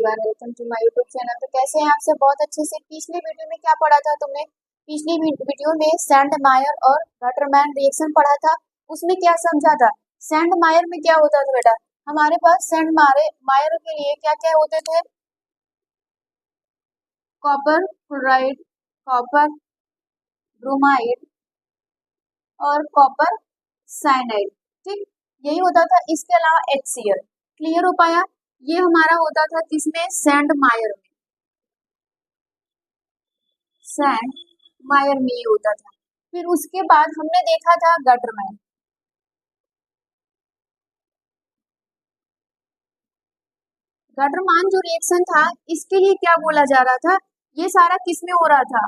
Everyone, welcome to my YouTube channel. तो कैसे हैं आप सब? बहुत अच्छे से। पिछले वीडियो में क्या पढ़ा था तुमने? पिछली वीडियो में सैंडमायर और गटरमैन रिएक्शन पढ़ा था। उसमें क्या समझा था? सैंडमायर में क्या होता था बेटा? हमारे पास सैंडमायर के लिए क्या क्या होते थे? कॉपर क्लोराइड, कॉपर ब्रोमाइड और कॉपर साइनाइड। ठीक, यही होता था। इसके अलावा HCl। क्लियर हो पाया? ये हमारा होता था किसमें? सैंडमायर में। सैंड मायर में ये होता था। फिर उसके बाद हमने देखा था गटरमैन। गटरमैन जो रिएक्शन था, इसके लिए क्या बोला जा रहा था? ये सारा किसमें हो रहा था?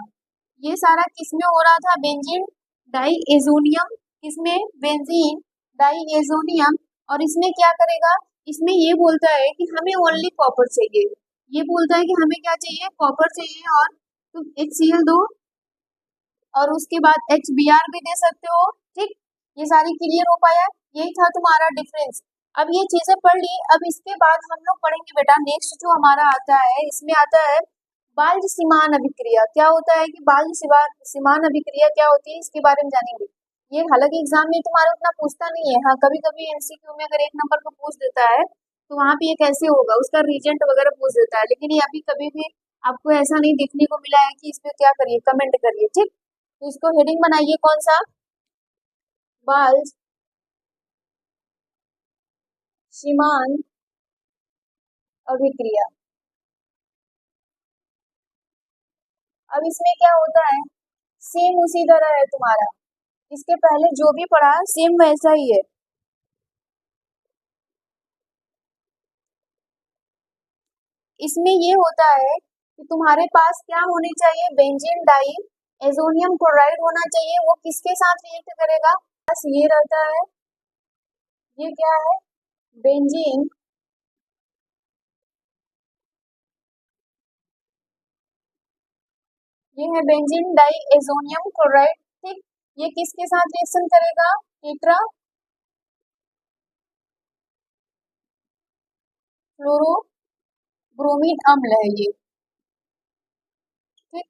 ये सारा किसमें हो रहा था? Benzene diazonium. किसमें? Benzene diazonium. और इसमें क्या करेगा? इसमें ये बोलता है कि हमें ओनली कॉपर चाहिए। ये बोलता है कि हमें क्या चाहिए? कॉपर चाहिए। और तुम HCl दो और उसके बाद HBr भी दे सकते हो। ठीक, ये सारी क्लियर हो पाया? यही था तुम्हारा डिफरेंस। अब ये चीजें पढ़ ली। अब इसके बाद हम लोग पढ़ेंगे बेटा नेक्स्ट जो हमारा आता है, इसमें आता है बाल्ज सीमान अभिक्रिया। क्या होता है कि बाल्ज सीमान अभिक्रिया क्या होती है, इसके बारे में जानेंगे। ये हालांकि एग्जाम में तुम्हारा उतना पूछता नहीं है। हाँ, कभी कभी MCQ में अगर 1 नंबर को पूछ देता है तो वहां पे ये कैसे होगा, उसका रीजेंट वगैरह पूछ देता है। लेकिन ये अभी कभी भी आपको ऐसा नहीं देखने को मिला है कि इसमें क्या करिए, कमेंट करिए। ठीक, तो इसको हेडिंग बनाइए कौन सा? बाल्ज सीमान अभिक्रिया। अब इसमें क्या होता है? सेम उसी तरह है तुम्हारा, इसके पहले जो भी पढ़ा सेम वैसा ही है। इसमें ये होता है कि तुम्हारे पास क्या होने चाहिए? बेंजीन डाई एजोनियम क्लोराइड होना चाहिए। वो किसके साथ रिएक्ट करेगा? बस ये रहता है। ये क्या है? बेंजीन ये है बेंजीन डाई एजोनियम क्लोराइड। ठीक, ये किसके साथ रिएक्शन करेगा? टेट्रा फ्लोरो ब्रोमीन अम्ल है ये। ठीक,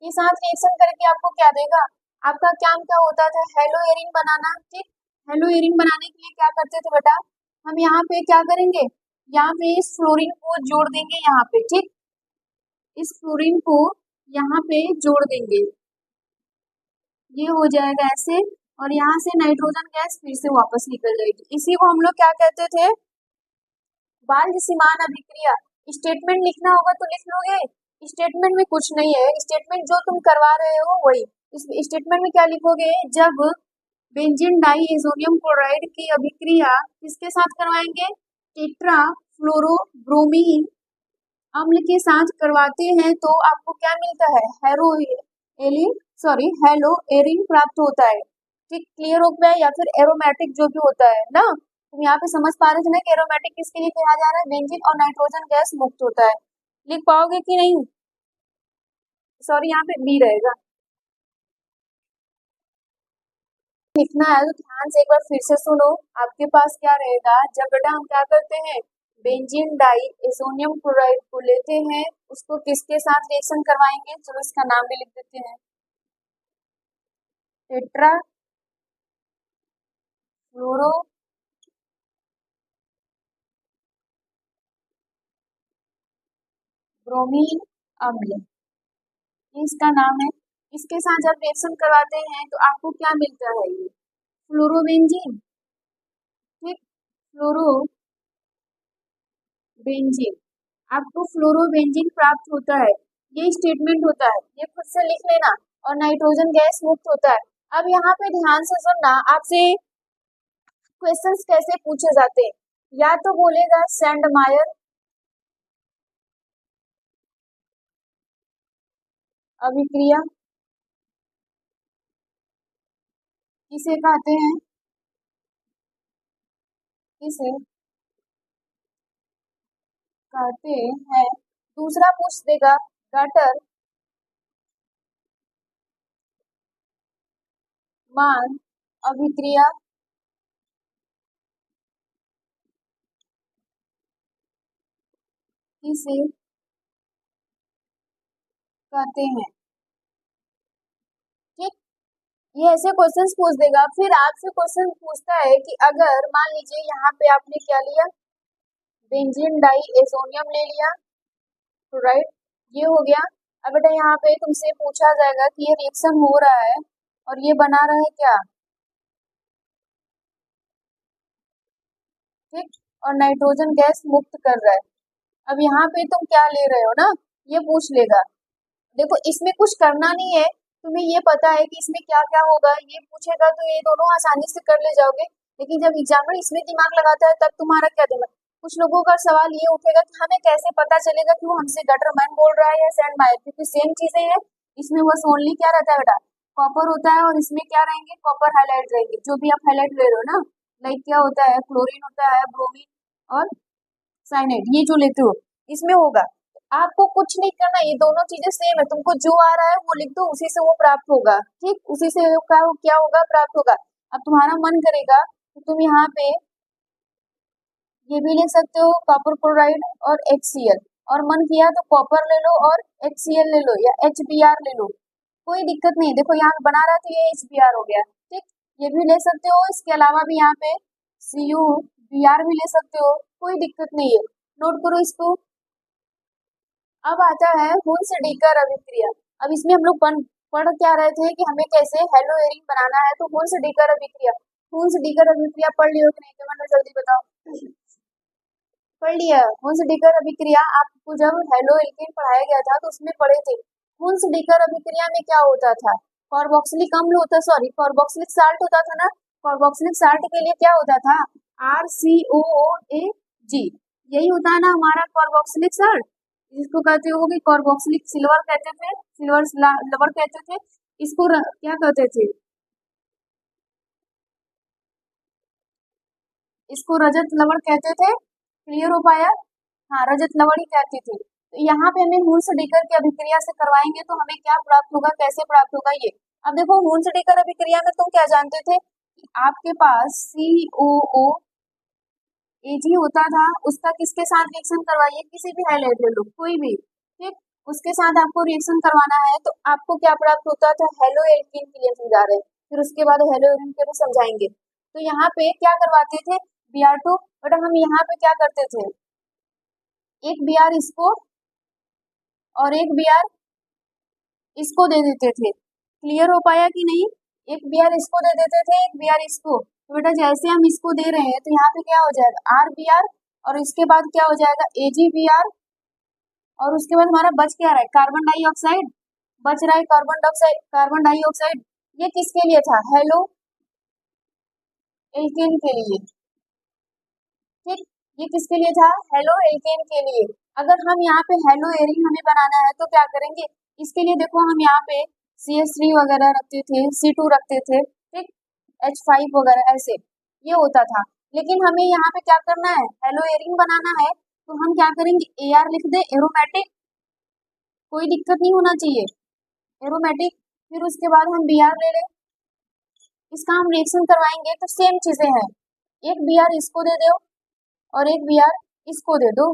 ये साथ रिएक्शन करके आपको क्या देगा? आपका काम क्या होता था? हेलो एरिन बनाना। ठीक, हेलो एरिन बनाने के लिए क्या करते थे बेटा? हम यहाँ पे क्या करेंगे? यहाँ पे इस फ्लोरीन को जोड़ देंगे यहाँ पे। ठीक, इस फ्लोरीन को यहाँ पे जोड़ देंगे, ये हो जाएगा ऐसे। और यहाँ से नाइट्रोजन गैस फिर से वापस निकल जाएगी। इसी को हम लोग क्या कहते थे? बाल्ज सीमान अभिक्रिया। स्टेटमेंट लिखना होगा तो लिख लोगे। स्टेटमेंट में कुछ नहीं है, स्टेटमेंट जो तुम करवा रहे हो वही। इस स्टेटमेंट में क्या लिखोगे? जब बेंजीन डाइएजोनियम क्लोराइड की अभिक्रिया किसके साथ करवाएंगे? टेट्रा फ्लोरो ब्रोमीन अम्ल के साथ करवाते हैं तो आपको क्या मिलता है? हेलो एरिन प्राप्त होता है। ठीक, क्लियर हो गया? या फिर एरोमेटिक जो भी होता है ना, तुम यहाँ पे समझ पा रहे थे ना कि एरोमेटिक किसके लिए कहा जा रहा है? बेंजीन और नाइट्रोजन गैस मुक्त होता है। लिख पाओगे कि नहीं? सॉरी, यहाँ पे बी रहेगा। लिखना है तो ध्यान से एक बार फिर से सुनो। आपके पास क्या रहेगा? जब बेटा हम क्या करते हैं, बेंजीन डाई एजोनियम क्लोराइड को लेते हैं, उसको किसके साथ रिएक्शन करवाएंगे? चलो इसका नाम भी लिख देते हैं, टेट्रा फ्लोरो ब्रोमीन अम्ल, ये इसका नाम है। इसके साथ जब रिएक्शन करवाते हैं तो आपको क्या मिलता है? ये फ्लोरोबेंजीन। ठीक, फ्लोरोबेंजीन, आपको फ्लोरोबेंजीन प्राप्त होता है। ये स्टेटमेंट होता है, ये खुद से लिख लेना। और नाइट्रोजन गैस मुक्त होता है। अब यहाँ पे ध्यान से सुनना, आपसे क्वेश्चंस कैसे पूछे जाते हैं। या तो बोलेगा सैंडमायर अभिक्रिया किसे कहते हैं? किसे कहते हैं? दूसरा पूछ देगा गटर मान अभिक्रिया किसे कहते हैं। ठीक, ये ऐसे क्वेश्चंस पूछ देगा। फिर आपसे क्वेश्चन पूछता है कि अगर मान लीजिए यहाँ पे आपने क्या लिया, बेंजीन डाई एजोनियम ले लिया, तो राइट, ये हो गया। अब बेटा यहाँ पे तुमसे पूछा जाएगा कि ये रिएक्शन हो रहा है और ये बना रहा है क्या, ठीक, और नाइट्रोजन गैस मुक्त कर रहा है। अब यहाँ पे तुम क्या ले रहे हो ना, ये पूछ लेगा। देखो इसमें कुछ करना नहीं है, तुम्हें ये पता है कि इसमें क्या क्या होगा, ये पूछेगा तो ये दोनों आसानी से कर ले जाओगे। लेकिन जब एग्जामिनर इसमें दिमाग लगाता है तब तुम्हारा क्या दिमाग, कुछ लोगों का सवाल ये उठेगा कि हमें कैसे पता चलेगा कि वो हमसे गटर मैन बोल रहा है या सैंड मायर, क्योंकि सेम चीजें हैं। इसमें बस ओनली क्या रहता है बेटा, कॉपर होता है, और इसमें क्या रहेंगे, कॉपर हाईलाइट रहेंगे, जो भी आप हाईलाइट ले रहे हो ना। लाइक क्या होता है, क्लोरीन होता है, ब्रोमीन और साइनाइड, ये जो लेते हो इसमें होगा। आपको कुछ नहीं करना, ये दोनों चीजें सेम है, तुमको जो आ रहा है वो लिख दो, उसी से वो प्राप्त होगा। ठीक, उसी से क्या होगा, प्राप्त होगा। अब तुम्हारा मन करेगा तो तुम यहाँ पे ये भी लिख सकते हो, कॉपर क्लोराइड और HCl, और मन किया तो कॉपर ले लो और HCl ले लो या HBr ले लो, कोई दिक्कत नहीं। देखो यहाँ पे बना रहा था, ये HBr हो गया। ठीक, ये भी ले सकते हो। इसके अलावा भी यहाँ पे CuBr भी ले सकते हो, कोई दिक्कत नहीं है, नोट करो इसको। अब आता है हुल्स-डीकर अभिक्रिया। अब इसमें हम लोग पढ़ क्या रहे थे कि हमें कैसे हेलो एरिंग बनाना है, तो हुल्स-डीकर अभिक्रिया, हुल्स-डीकर अभिक्रिया पढ़ लियो कि नहीं, कमेंट में जल्दी बताओ। पढ़ लिया। हुल्स-डीकर अभिक्रिया आपको जब हेलो एल्केन पढ़ाया गया था तो उसमें पढ़े थे। हुल्स-डीकर अभिक्रिया में क्या होता था, कार्बोक्सिलिक अम्ल होता, सॉरी कार्बोक्सिलिक साल्ट होता था ना। कार्बोक्सिलिक साल्ट के लिए क्या होता था, RCOOAG, यही होता है ना हमारा कार्बोक्सिलिक साल्ट, जिसको कहते हो कि कार्बोक्सिलिक सिल्वर कहते थे, सिल्वर लवर कहते थे। इसको क्या कहते थे, इसको रजत लवण कहते थे। क्लियर हो पाया, हाँ रजत लवण ही कहते थे। तो यहाँ पे हमें हुल्स-डीकर की अभिक्रिया से करवाएंगे तो हमें क्या प्राप्त होगा, कैसे प्राप्त होगा ये। अब देखो हुल्स-डीकर अभिक्रिया में तुम क्या जानते थे कि आपके पास COOAG होता था, उसका किसके साथ रिएक्शन करवाइए, किसी भी हाइलाइट ले लो कोई भी, ठीक, उसके साथ आपको रिएक्शन करवाना है तो आपको क्या प्राप्त होता था, हेलो एल्कीन के लिए समझा रहे हैं, फिर उसके बाद हेलो एरिन के भी समझाएंगे। तो यहाँ पे क्या करवाते थे, Br2, बट हम यहाँ पे क्या करते थे, एक Br इसको और एक Br इसको दे देते थे। क्लियर हो पाया कि नहीं, एक Br इसको दे देते थे, एक Br इसको। तो बेटा जैसे हम इसको दे रहे हैं तो यहाँ पे क्या हो जाएगा, RBr, और इसके बाद क्या हो जाएगा, AgBr, और उसके बाद हमारा बच क्या रहा है, कार्बन डाइऑक्साइड बच रहा है, कार्बन डाइऑक्साइड। ये किसके लिए था, हेलो एल्केन के लिए। ठीक, ये किसके लिए था, हेलो एल्केन के लिए। अगर हम यहाँ पे हेलो एरिन हमें बनाना है तो क्या करेंगे, इसके लिए देखो हम यहाँ पे CH3 वगैरह रखते थे, C2 रखते थे, ठीक, H5 वगैरह ऐसे ये होता था। लेकिन हमें यहाँ पे क्या करना है, हेलो एरिन बनाना है तो हम क्या करेंगे, AR लिख दे, एरोमेटिक, कोई दिक्कत नहीं होना चाहिए, एरोमेटिक। फिर उसके बाद हम Br ले लें, इसका हम रिएक्शन करवाएंगे तो सेम चीजें हैं, एक Br इसको दे दो और एक Br इसको दे दो।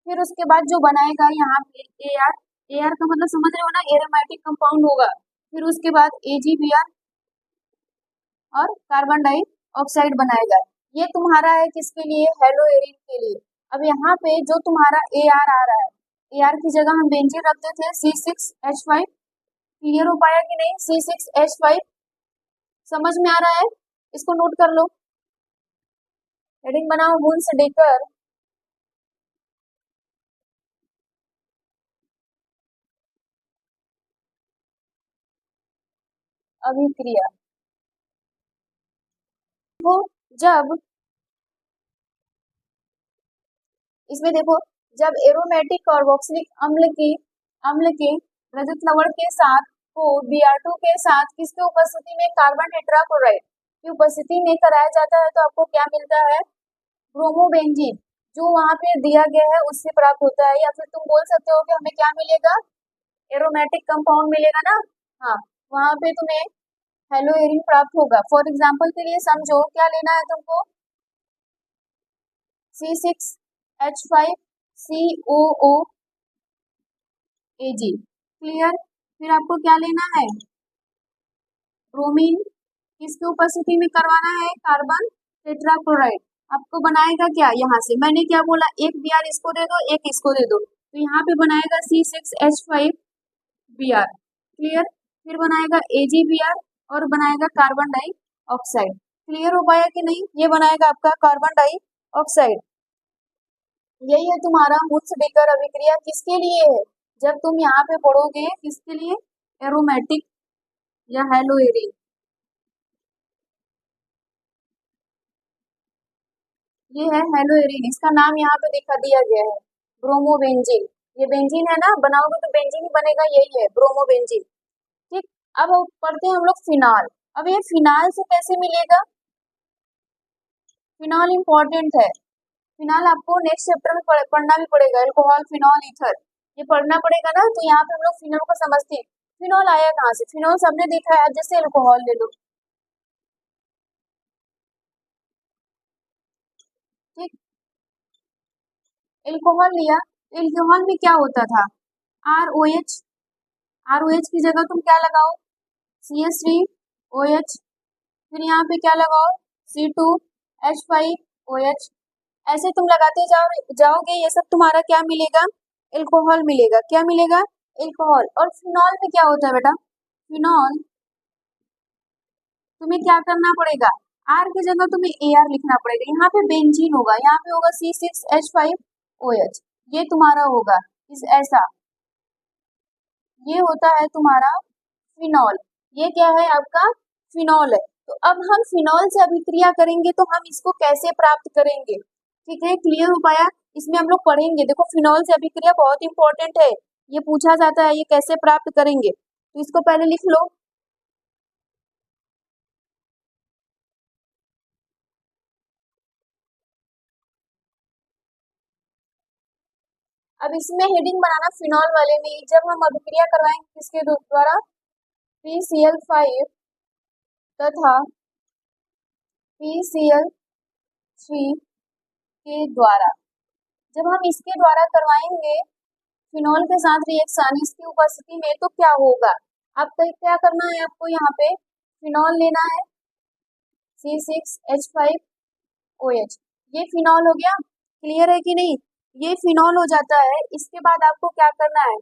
फिर उसके बाद जो बनाएगा यहाँ पे AR का मतलब समझ रहे हो ना, एरोमेटिक कंपाउंड होगा। फिर उसके बाद AgBr और कार्बन डाइऑक्साइड बनाएगा। ये तुम्हारा है किसके लिए, हेलो एरिन के लिए। अब यहाँ पे जो तुम्हारा AR आ रहा है, AR की जगह हम बेंजीन रखते थे C6H5। क्लियर हो पाया कि नहीं, C6H5 समझ में आ रहा है, इसको नोट कर लो, हेडिंग बनाओ, हुल्स-डीकर अभिक्रिया। वो जब इसमें देखो, जब एरोमेटिक कार्बोक्सिलिक अम्ल के रजत लवण के साथ को Br2 के साथ किसकी उपस्थिति में, कार्बन टेट्राक्लोराइड की उपस्थिति में कराया जाता है तो आपको क्या मिलता है, ब्रोमोबेंजीन, जो वहां पे दिया गया है उससे प्राप्त होता है। या फिर तुम बोल सकते हो कि हमें क्या मिलेगा, एरोमेटिक कंपाउंड मिलेगा ना, हाँ, वहां पे तुम्हें हेलो एरिन प्राप्त होगा। फॉर एग्जाम्पल के लिए समझो, क्या लेना है तुमको, C6H5 COOAG। क्लियर। फिर आपको क्या लेना है, ब्रोमीन किसकी उपस्थिति में करवाना है, कार्बन टेट्राक्लोराइड। आपको बनाएगा क्या, यहाँ से मैंने क्या बोला, एक Br इसको दे दो, एक इसको दे दो, तो यहाँ पे बनाएगा C6H5Br। क्लियर। फिर बनाएगा AgBr और बनाएगा कार्बन डाइऑक्साइड। क्लियर हो पाया कि नहीं, ये बनाएगा आपका कार्बन डाइऑक्साइड। यही है तुम्हारा मुत्सुडेकर अभिक्रिया। किसके लिए है, जब तुम यहाँ पे पढ़ोगे, किसके लिए, एरोमेटिक या हेलोएरिन। ये है हेलोएरिन, इसका नाम यहाँ पे दिखा दिया गया है, ब्रोमोबेंजीन। ये बेंजीन है ना, बनाओगे तो बेंजीन ही बनेगा, यही है ब्रोमोबेंजीन। ठीक। अब पढ़ते हैं हम लोग फिनॉल। अब ये फिनॉल से कैसे मिलेगा, फिनॉल इंपॉर्टेंट है। फिनॉल आपको नेक्स्ट चैप्टर में पढ़ना भी पड़ेगा, अल्कोहल, फिनॉल, ईथर, ये पढ़ना पड़ेगा ना। तो यहाँ पे हम लोग फिनॉल को समझते हैं। फिनॉल आया कहाँ से, फिनॉल सबने देखा है, जैसे अल्कोहल ले लो। ठीक। अल्कोहल लिया, अल्कोहल में क्या होता था, ROH, ROH की जगह तुम क्या लगाओ, CH3OH, फिर यहाँ पे क्या लगाओ, C2H5OH। ऐसे तुम लगाते जाओगे, ये सब तुम्हारा क्या मिलेगा, अल्कोहल मिलेगा। क्या मिलेगा, अल्कोहल। और फिनॉल में क्या होता है बेटा, फिनॉल तुम्हें क्या करना पड़ेगा, R की जगह तुम्हें AR लिखना पड़ेगा। यहाँ पे बेंजीन होगा, यहाँ पे होगा C6H5OH, ये तुम्हारा होगा इस ऐसा, ये होता है तुम्हारा फिनॉल। ये क्या है आपका, फिनॉल है। तो अब हम फिनॉल से अभिक्रिया करेंगे, तो हम इसको कैसे प्राप्त करेंगे, ठीक है, क्लियर हो पाया। इसमें हम लोग पढ़ेंगे, देखो फिनॉल से अभिक्रिया बहुत इंपॉर्टेंट है, ये पूछा जाता है, ये कैसे प्राप्त करेंगे, तो इसको पहले लिख लो। अब इसमें हेडिंग बनाना फिनॉल वाले में, जब हम अभिक्रिया करवाएंगे किसके द्वारा, PCl5 तथा PCl3 के द्वारा। जब हम इसके द्वारा करवाएंगे फिनॉल के साथ रिएक्शन इसकी उपस्थिति में, तो क्या होगा, आपको क्या करना है, आपको यहाँ पे फिनॉल लेना है, C6H5OH, ये फिनॉल हो गया। क्लियर है कि नहीं, ये फिनॉल हो जाता है। इसके बाद आपको क्या करना है,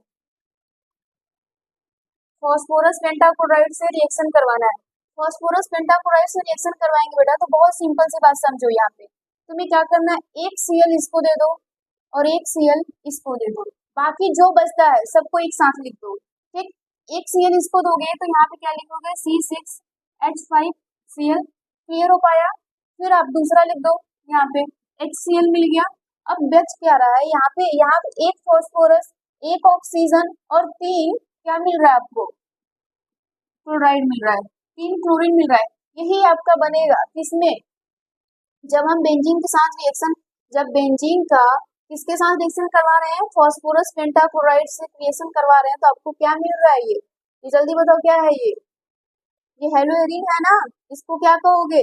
फॉस्फोरस पेंटाक्लोराइड से रिएक्शन करवाना है। फॉस्फोरस पेंटाक्लोराइड से रिएक्शन करवाएंगे बेटा, तो बहुत सिंपल सी बात समझो, यहाँ पे तुम्हें क्या करना है, एक Cl इसको दे दो और एक Cl इसको दे दो, बाकी जो बचता है सबको एक साथ लिख दो। ठीक, एक Cl इसको दोगे तो यहाँ पे क्या लिखोगे, C6H5Cl। क्लियर हो पाया। फिर आप दूसरा लिख दो, यहाँ पे HCl मिल गया। अब बच क्या रहा है, यहाँ पे एक फॉस्फोरस, एक ऑक्सीजन और 3 क्या मिल रहा है आपको, क्लोराइड मिल रहा है, 3 क्लोरीन मिल रहा है। यही आपका बनेगा किसमें, जब हम बेंजीन के साथ रिएक्शन, जब बेंजीन का किसके साथ रिएक्शन करवा रहे हैं, फॉस्फोरस पेंटाक्लोराइड से रिएक्शन करवा रहे हैं, तो आपको क्या मिल रहा है, ये जल्दी बताओ क्या है, ये हेलोएरिन है ना, इसको क्या कहोगे,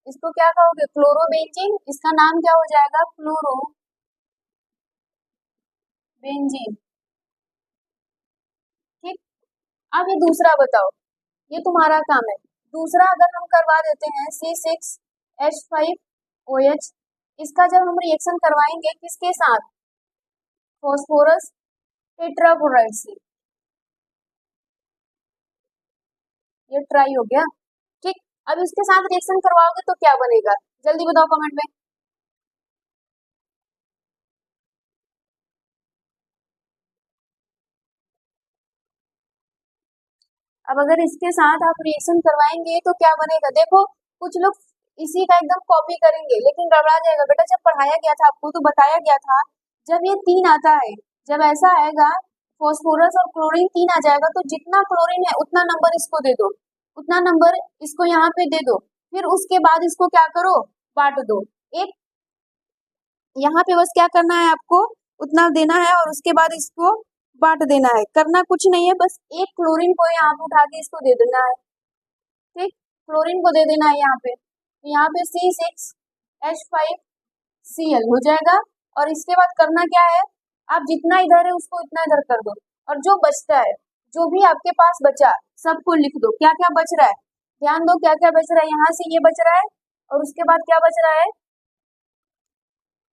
इसको क्या कहोगे, क्लोरोबेंजीन। इसका नाम क्या हो जाएगा, क्लोरोबेंजीन। ठीक। अब ये दूसरा बताओ, ये तुम्हारा काम है। दूसरा अगर हम करवा देते हैं C6H5OH, इसका जब हम रिएक्शन करवाएंगे किसके साथ, फॉस्फोरस टेट्राक्लोराइड से, ये ट्राई हो गया। ठीक। अब इसके साथ रिएक्शन करवाओगे तो क्या बनेगा, जल्दी बताओ कमेंट में। अब अगर इसके साथ आप रिएक्शन करवाएंगे तो क्या बनेगा, देखो कुछ लोग इसी का एकदम कॉपी करेंगे, लेकिन गड़बड़ा जाएगा बेटा। जब पढ़ाया गया था आपको तो बताया गया था, जब ये 3 आता है, जब ऐसा आएगा फॉस्फोरस और क्लोरीन 3 आ जाएगा, तो जितना क्लोरीन है उतना नंबर इसको दे दो, उतना नंबर इसको यहाँ पे दे दो, फिर उसके बाद इसको क्या करो, बांट दो। एक यहाँ पे बस क्या करना है आपको, उतना देना है और उसके बाद इसको बांट देना है, करना कुछ नहीं है, बस एक क्लोरीन को यहाँ पे उठा के इसको दे देना है। ठीक, क्लोरीन को दे देना है यहाँ पे, तो यहाँ पे C6H5 Cl हो जाएगा। और इसके बाद करना क्या है, आप जितना इधर है उसको इतना इधर कर दो, और जो बचता है, जो भी आपके पास बचा सबको लिख दो। क्या क्या बच रहा है, ध्यान दो क्या क्या बच रहा है। यहाँ से ये बच रहा है, और उसके बाद क्या बच रहा है,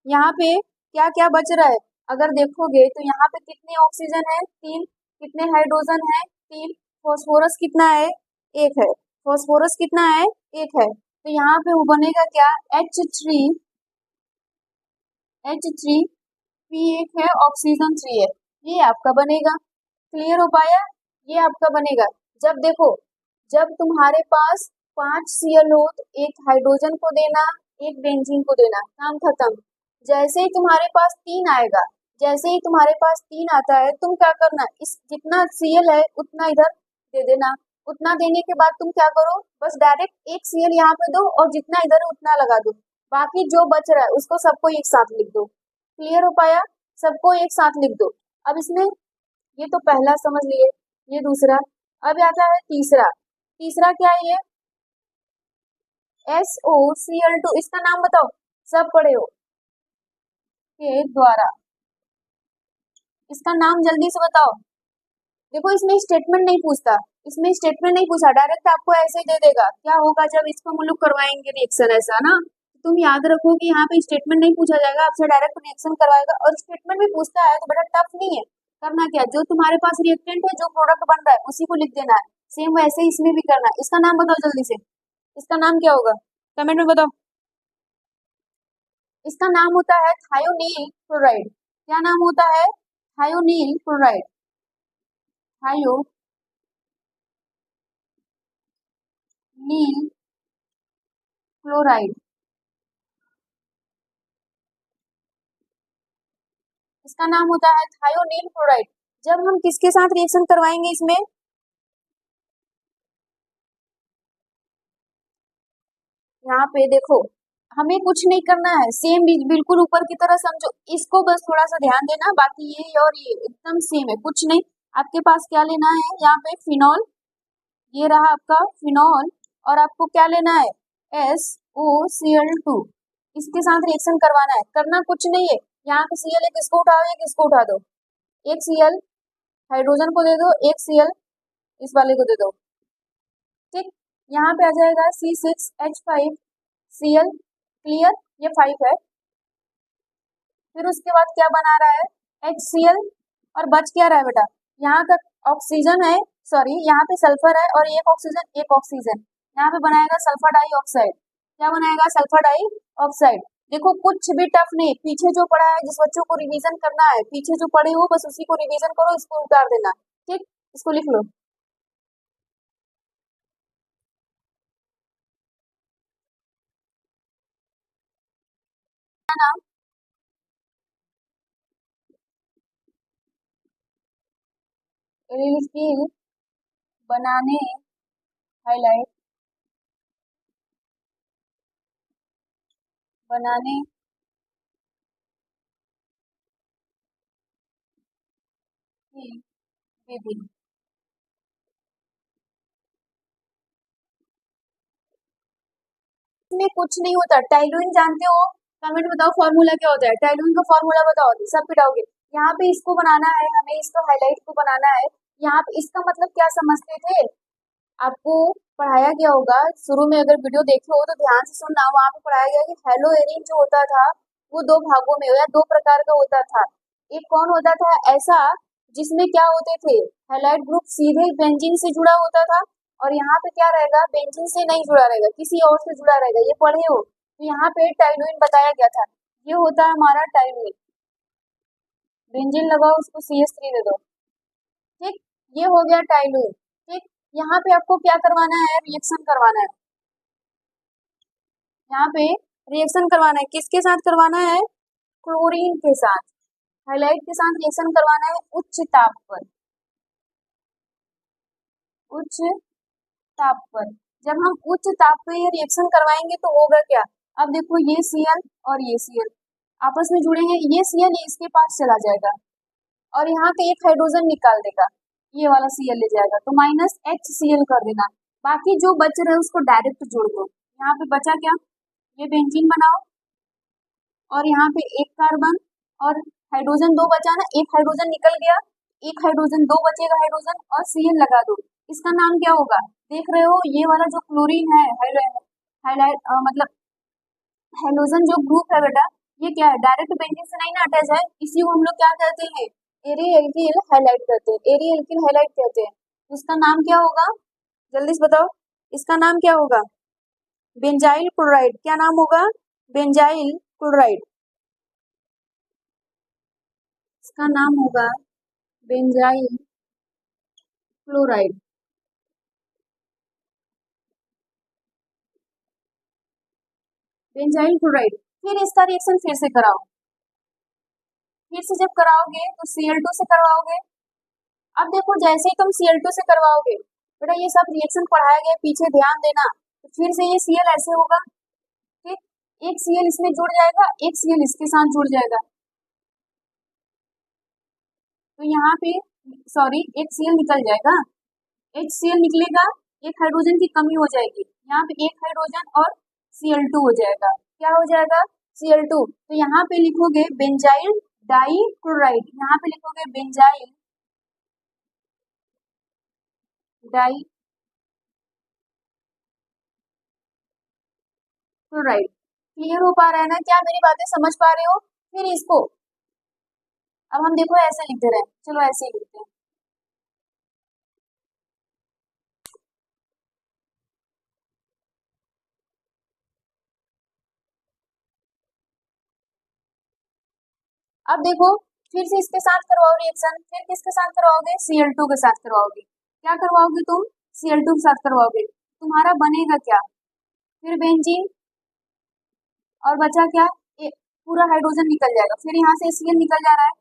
यहाँ पे क्या क्या बच रहा है। अगर देखोगे तो यहाँ पे कितने ऑक्सीजन है, 3। कितने हाइड्रोजन है, 3। फॉस्फोरस कितना है, 1 है। फॉस्फोरस कितना है, 1 है। तो यहाँ पे वो बनेगा क्या, H3, H3 P1 है, ऑक्सीजन 3 है। ये आपका बनेगा। क्लियर हो पाया, ये आपका बनेगा। जब देखो, जब तुम्हारे पास 5 Cl हो तो एक हाइड्रोजन को देना, एक बेंजीन को देना, काम खत्म। जैसे ही तुम्हारे पास 3 आएगा, जैसे ही तुम्हारे पास 3 आता है, तुम क्या करना, इस जितना Cl है उतना इधर दे देना। उतना देने के बाद तुम क्या करो, बस डायरेक्ट एक Cl यहाँ पे दो, और जितना इधर है उतना लगा दो। बाकी जो बच रहा है उसको सबको एक साथ लिख दो। क्लियर हो पाया, सबको एक साथ लिख दो। अब इसमें ये तो पहला समझ लिए, ये दूसरा। अब आता है तीसरा। तीसरा क्या है, ये SOCl2। इसका नाम बताओ, सब पढ़े हो के द्वारा, इसका नाम जल्दी से बताओ। देखो इसमें स्टेटमेंट नहीं पूछता, इसमें स्टेटमेंट नहीं पूछा, डायरेक्ट आपको ऐसे ही दे देगा। क्या होगा जब इसको हम लोग करवाएंगे रिएक्शन, ऐसा ना। तुम याद रखो कि यहाँ पे स्टेटमेंट नहीं पूछा जाएगा, आपसे डायरेक्ट रिएक्शन करवाएगा। और स्टेटमेंट भी पूछता है तो बड़ा टफ नहीं है। करना क्या, जो तुम्हारे पास रिएक्टेंट है, जो प्रोडक्ट बन रहा है उसी को लिख देना है। सेम वैसे ही इसमें भी करना है। इसका नाम बताओ जल्दी से, इसका नाम क्या होगा, कमेंट में बताओ। इसका नाम होता है थायोनील क्लोराइड। क्या नाम होता है, थायोनील क्लोराइड। थायोनील क्लोराइड, इसका नाम होता है थायोनील क्लोराइड। जब हम किसके साथ रिएक्शन करवाएंगे इसमें, यहाँ पे देखो, हमें कुछ नहीं करना है, सेम बिल्कुल ऊपर की तरह समझो। इसको बस थोड़ा सा ध्यान देना, बाकी ये और ये एकदम सेम है, कुछ नहीं। आपके पास क्या लेना है, यहाँ पे फिनॉल, ये रहा आपका फिनॉल। और आपको क्या लेना है, SOCl2। इसके साथ रिएक्शन करवाना है, करना कुछ नहीं है। यहाँ पे Cl एक इसको उठाओ, एक इसको उठा दो, एक Cl हाइड्रोजन को दे दो, एक Cl इस वाले को दे दो। ठीक, यहाँ पे आ जाएगा C6H5Cl। क्लियर, ये 5 है। फिर उसके बाद क्या बना रहा है, HCl। और बच क्या रहा है बेटा, यहाँ तक ऑक्सीजन है, सॉरी यहाँ पे सल्फर है, और एक ऑक्सीजन, एक ऑक्सीजन। यहाँ पे बनाएगा सल्फर डाइऑक्साइड। क्या बनाएगा, सल्फर डाइऑक्साइड। देखो कुछ भी टफ नहीं, पीछे जो पढ़ा है, जिस बच्चों को रिवीजन करना है, पीछे जो पढ़े हो बस उसी को रिवीजन करो, इसको उतार देना। ठीक, इसको लिख लो, है ना। रील बनाने, हाईलाइट बनाने की विधि। इसमें कुछ नहीं होता, टाइलुइन जानते हो, कमेंट बताओ फॉर्मूला क्या होता है, टाइलुइन का फॉर्मूला बताओ, सब पिटाओगे। यहाँ पे इसको बनाना है, हमें इसको हाईलाइट को बनाना है। यहाँ पे इसका मतलब क्या समझते थे, आपको पढ़ाया गया होगा शुरू में, अगर वीडियो देखे हो तो ध्यान से सुनना। वहाँ पे पढ़ाया गया कि हेलो एरिन जो होता था वो दो भागों में या दो प्रकार का होता था। एक कौन होता था, ऐसा जिसमें क्या होते थे, हैलाइड ग्रुप सीधे बेंजीन से जुड़ा होता था। और यहाँ पे क्या रहेगा, बेंजीन से नहीं जुड़ा रहेगा, किसी और से जुड़ा रहेगा, ये पढ़े हो। तो यहाँ पे टाइलुइन बताया गया था, ये होता है हमारा टाइलुइन। बेंजीन लगाओ, उसको CH3 दे दो। ठीक, ये हो गया टाइलुइन। ठीक, यहाँ पे आपको क्या करवाना है, रिएक्शन करवाना है। यहाँ पे रिएक्शन करवाना है, किसके साथ करवाना है, क्लोरीन के साथ, हाइलाइट के साथ रिएक्शन करवाना है उच्च ताप पर। उच्च ताप पर, जब हम उच्च ताप पे ये रिएक्शन करवाएंगे तो होगा क्या, अब देखो ये Cl और ये Cl आपस में जुड़ेंगे, ये Cl इसके पास चला जाएगा, और यहाँ पे एक हाइड्रोजन निकाल देगा, ये वाला Cl ले जाएगा, तो -HCl कर देना। बाकी जो बच रहे हैं उसको डायरेक्ट जोड़ दो। यहाँ पे बचा क्या, ये बेंजीन बनाओ, और यहाँ पे एक कार्बन और हाइड्रोजन 2 बचा ना, एक हाइड्रोजन निकल गया, एक हाइड्रोजन 2 बचेगा हाइड्रोजन और Cl लगा दो। इसका नाम क्या होगा? देख रहे हो ये वाला जो क्लोरीन है हाइलाइट मतलब हेलोजन जो ग्रुप है बेटा, ये क्या है? डायरेक्ट बेंजीन से नहीं ना अटैच है, इसी को हम लोग क्या कहते हैं? एरी एल्किल हाइलाइट कहते हैं, एरी एल्किल हाइलाइट कहते हैं। उसका नाम क्या होगा? जल्दी से बताओ, इसका नाम क्या होगा? Benzyl chloride. क्या नाम होगा? Benzyl chloride. इसका नाम होगा बेंजाइल क्लोराइड। Benzyl chloride. फिर इसका रिएक्शन फिर से कराओ, फिर से जब कराओगे तो Cl2 से करवाओगे। अब देखो जैसे ही तुम Cl2 से करवाओगे बेटा, ये सब रिएक्शन पढ़ाया गया पीछे, ध्यान देना। तो फिर से ये Cl ऐसे होगा, ठीक, एक Cl इसमें जुड़ जाएगा, एक Cl इसके साथ जुड़ जाएगा, तो यहाँ पे सॉरी एक Cl निकल जाएगा, HCl निकलेगा, एक हाइड्रोजन की कमी हो जाएगी, यहाँ पे एक हाइड्रोजन और Cl2 हो जाएगा। क्या हो जाएगा? Cl2। तो यहाँ पे लिखोगे बेंजाइल डाई क्लोराइड, यहाँ पे लिखोगे बेंजाइल डाई क्लोराइड। क्लियर हो पा रहा है ना? क्या मेरी बातें समझ पा रहे हो? फिर इसको अब हम देखो ऐसे लिख दे रहे हैं, चलो ऐसे ही लिखते हैं। अब देखो फिर से इसके साथ करवाओ रिएक्शन, फिर किसके साथ करवाओगे? Cl2 के साथ करवाओगे। क्या करवाओगे तुम? Cl2 के साथ करवाओगे। तुम्हारा बनेगा क्या? फिर बेंजीन और बचा क्या? पूरा हाइड्रोजन निकल जाएगा, फिर यहाँ से Cl निकल जा रहा है,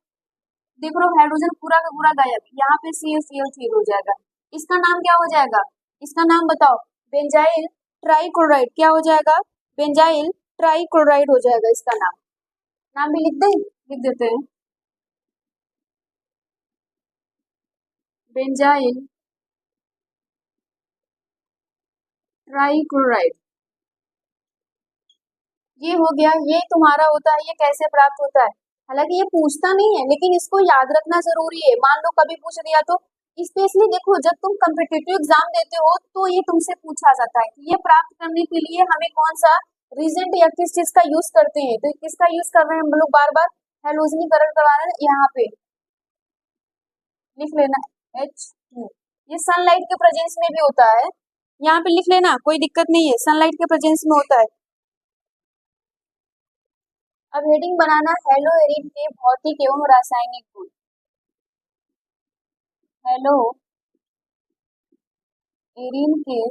देख लो हाइड्रोजन पूरा का पूरा गायब, यहाँ पे Cl हो जाएगा। इसका नाम क्या हो जाएगा? इसका नाम बताओ। Benzyl trichloride. क्या हो जाएगा? बेंजाइल ट्राइक्लोराइड हो जाएगा इसका नाम। नाम भी लिख देते हैं, बेंजाइल ट्राइक्लोराइड। ये हो गया, ये तुम्हारा होता है, ये कैसे प्राप्त होता है? हालांकि ये पूछता नहीं है लेकिन इसको याद रखना जरूरी है, मान लो कभी पूछ दिया तो। स्पेशली देखो जब तुम कम्पिटिटिव एग्जाम देते हो तो ये तुमसे पूछा जाता है कि ये प्राप्त करने के लिए हमें कौन सा रीजेंट या किस चीज का यूज करते हैं, तो किसका यूज कर रहे हैं हम लोग? बार बार हेलोजनीकरण करवा रहे हैं, यहाँ पे लिख लेना H। ये सनलाइट के प्रेजेंस में भी होता है, यहाँ पे लिख लेना, कोई दिक्कत नहीं है, सनलाइट के प्रेजेंस में होता है। अब हेडिंग बनाना हेलो एरिन के भौतिक एवं रासायनिक गुण। हेलो एरिन के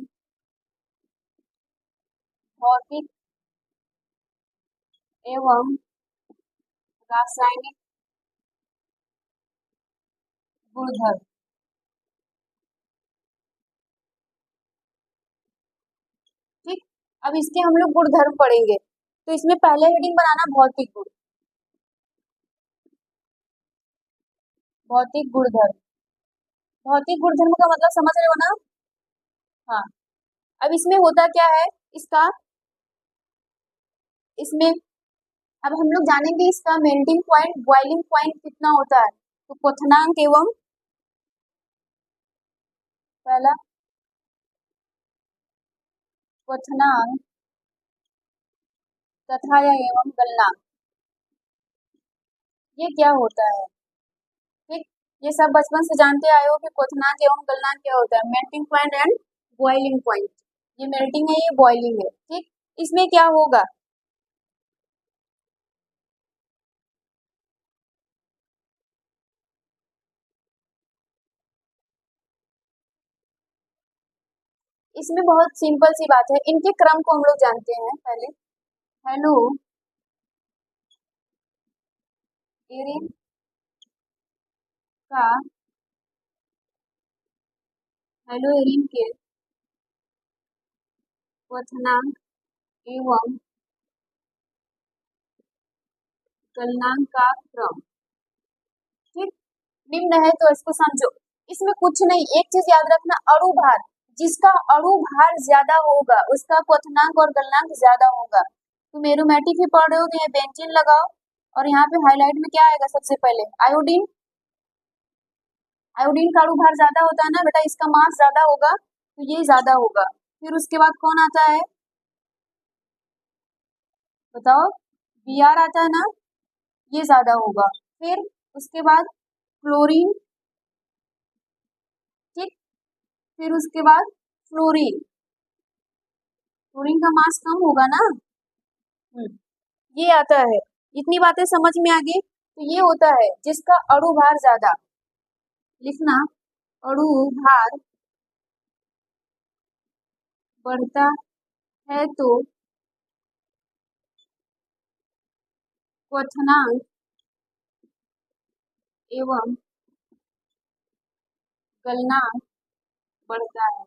भौतिक एवं रासायनिक गुणधर्म। ठीक, अब इसके हम लोग गुणधर्म पढ़ेंगे, तो इसमें पहले हेडिंग बनाना भौतिक गुण, भौतिक गुणधर्म। भौतिक गुणधर्म का मतलब समझ रहे हो ना? हाँ। अब इसमें होता क्या है इसका, इसमें अब हम लोग जानेंगे इसका मेल्टिंग पॉइंट, बॉइलिंग पॉइंट कितना होता है, तो क्वथनांक एवं पहला क्वथनांक तथा या एवं गलनांक, ये क्या होता है? ठीक, ये सब बचपन से जानते आए हो कि क्वथनांक एवं गलनांक क्या होता है, melting point and boiling point. ये मेल्टिंग है, ये बॉइलिंग है। ठीक, इसमें क्या होगा? इसमें बहुत सिंपल सी बात है, इनके क्रम को हम लोग जानते हैं पहले। हेलो एरिन का, हेलो एरिन के क्वथनांक एवं गलनांक का क्रम। ठीक, निम्न है तो इसको समझो। इसमें कुछ नहीं, एक चीज याद रखना, अणु भार, जिसका अणु भार ज्यादा होगा उसका क्वथनांक और गलनांक ज्यादा होगा। तुम एरोमेटिक ही पढ़ रहे हो तो ये बेंजीन लगाओ, और यहाँ पे हाईलाइट में क्या आएगा सबसे पहले, आयोडीन। आयोडीन का अणुभार ज्यादा होता है ना बेटा, इसका मास ज्यादा होगा तो ये ज्यादा होगा। फिर उसके बाद कौन आता है बताओ, Br आता है ना, ये ज्यादा होगा। फिर उसके बाद क्लोरीन, ठीक। फिर उसके बाद फ्लोरीन, फ्लोरीन का मास कम होगा ना। ये आता है। इतनी बातें समझ में आ गई। तो ये होता है जिसका अणु भार ज्यादा, लिखना, अणु भार बढ़ता है तो क्वथनांक एवं गलनांक बढ़ता है,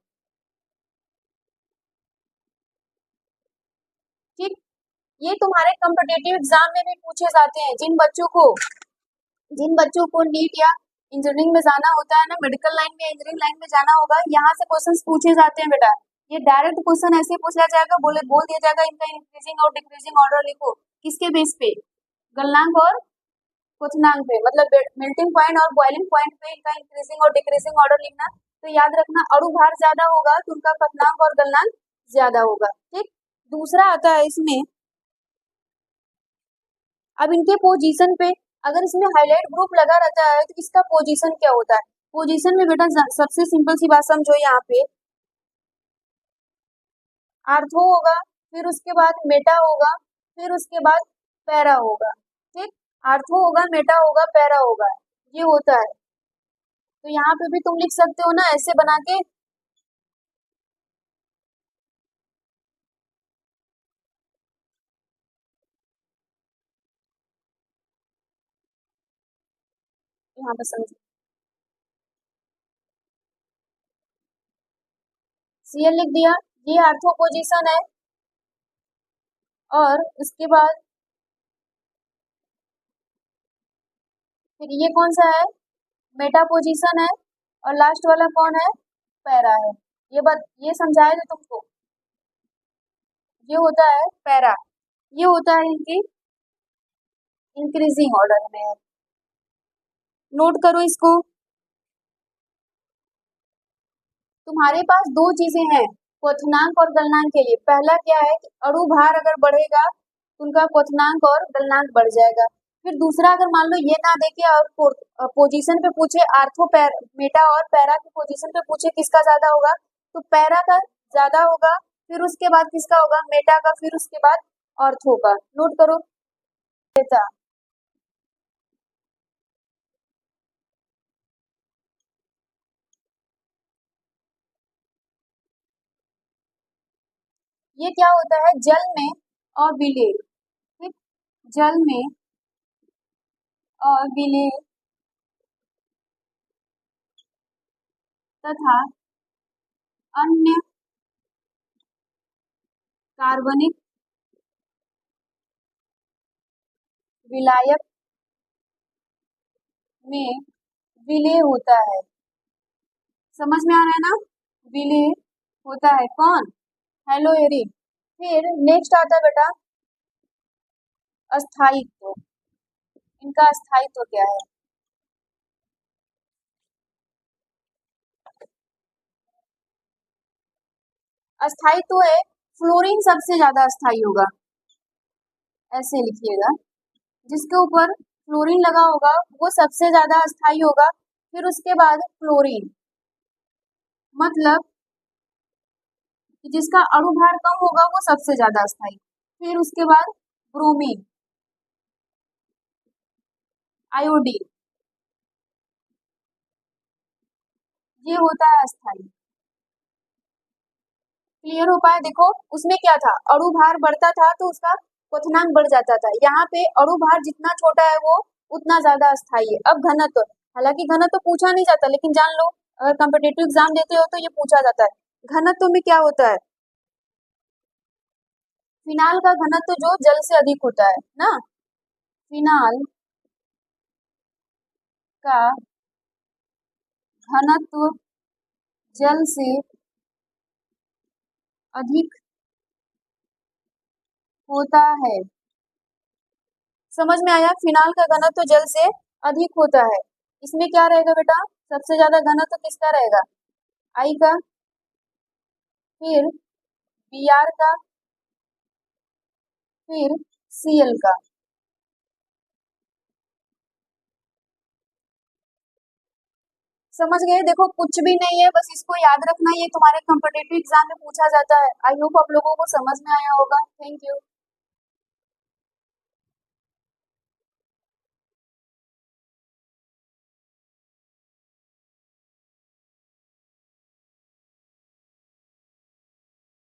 ठीक। ये तुम्हारे कॉम्पिटिटिव एग्जाम में भी पूछे जाते हैं। जिन बच्चों को नीट या इंजीनियरिंग में जाना होता है ना, मेडिकल लाइन में, इंजीनियरिंग लाइन में जाना होगा, यहाँ से क्वेश्चंस पूछे जाते हैं बेटा। ये डायरेक्ट क्वेश्चन ऐसे पूछा जाएगा, बोल दिया जाएगा इनका इंक्रीजिंग और डिक्रीजिंग ऑर्डर लिखो। किसके बेस पे, गलनांक और क्वथनांक पे, मतलब मेल्टिंग पॉइंट और बॉइलिंग पॉइंट पे इनका इंक्रीजिंग और डिक्रीजिंग ऑर्डर लिखना। तो याद रखना, अणु भार ज्यादा होगा तो उनका क्वथनांक और गलनांक ज्यादा होगा, ठीक। दूसरा आता है इसमें, अब इनके पोजीशन पे, अगर इसमें हाईलाइट ग्रुप लगा रहता है तो इसका पोजीशन क्या होता है। पोजीशन में बेटा सबसे सिंपल सी बात समझो, यहाँ पे आर्थो होगा, फिर उसके बाद मेटा होगा, फिर उसके बाद पैरा होगा, ठीक। आर्थो होगा, मेटा होगा, पैरा होगा, ये होता है। तो यहाँ पे भी तुम लिख सकते हो ना ऐसे बना के, यहाँ पे समझो, Cl लिख दिया, ये आर्थो पोजीशन है। और उसके बाद फिर ये कौन सा है, मेटा पोजीशन है। और लास्ट वाला कौन है, पैरा है। ये समझाए थे तुमको, ये होता है पैरा, ये होता है इनकी इंक्रीजिंग ऑर्डर में है। नोट करो इसको। तुम्हारे पास दो चीजें हैं क्वथनांक और गलनांक के लिए। पहला क्या है कि अणु भार अगर बढ़ेगा तो उनका क्वथनांक और गलनांक बढ़ जाएगा। फिर दूसरा, अगर मान लो ये ना देके और पोजीशन पे पूछे, मेटा और पैरा की पोजीशन पे पूछे किसका ज्यादा होगा, तो पैरा का ज्यादा होगा। फिर उसके बाद किसका होगा, मेटा का। फिर उसके बाद ऑर्थो का। नोट करो बेटा। ये क्या होता है, जल में और विलेय, ठीक। जल में और विलेय तथा अन्य कार्बनिक विलायक में विलेय होता है। समझ में आ रहा है ना, विलेय होता है कौन, हेलोएरिन। फिर नेक्स्ट आता है बेटा अस्थायित्व। इनका अस्थायित्व क्या है, अस्थायित्व है, फ्लोरीन सबसे ज्यादा अस्थायी होगा, ऐसे लिखिएगा। जिसके ऊपर फ्लोरीन लगा होगा वो सबसे ज्यादा अस्थायी होगा। फिर उसके बाद क्लोरीन, मतलब कि जिसका अणु भार कम होगा वो सबसे ज्यादा अस्थायी। फिर उसके बाद ब्रोमीन, आयोडीन, ये होता है अस्थायी। क्लियर हो पाया, देखो उसमें क्या था, अणु भार बढ़ता था तो उसका क्वथनांक बढ़ जाता था। यहाँ पे अणु भार जितना छोटा है वो उतना ज्यादा अस्थायी है। अब घनत्व, हालांकि घनत्व पूछा नहीं जाता, लेकिन जान लो अगर कॉम्पिटेटिव एग्जाम देते हो तो ये पूछा जाता है। घनत्व में क्या होता है, फिनाल का घनत्व जो जल से अधिक होता है ना, फिनाल का घनत्व जल से अधिक होता है। समझ में आया? फिनाल का घनत्व जल से अधिक होता है। इसमें क्या रहेगा बेटा? सबसे ज्यादा घनत्व किसका रहेगा? आई का, फिर Br का, फिर Cl का। समझ गए? देखो कुछ भी नहीं है, बस इसको याद रखना, ये तुम्हारे कॉम्पिटिटिव एग्जाम में पूछा जाता है। आई होप आप लोगों को समझ में आया होगा। Thank you.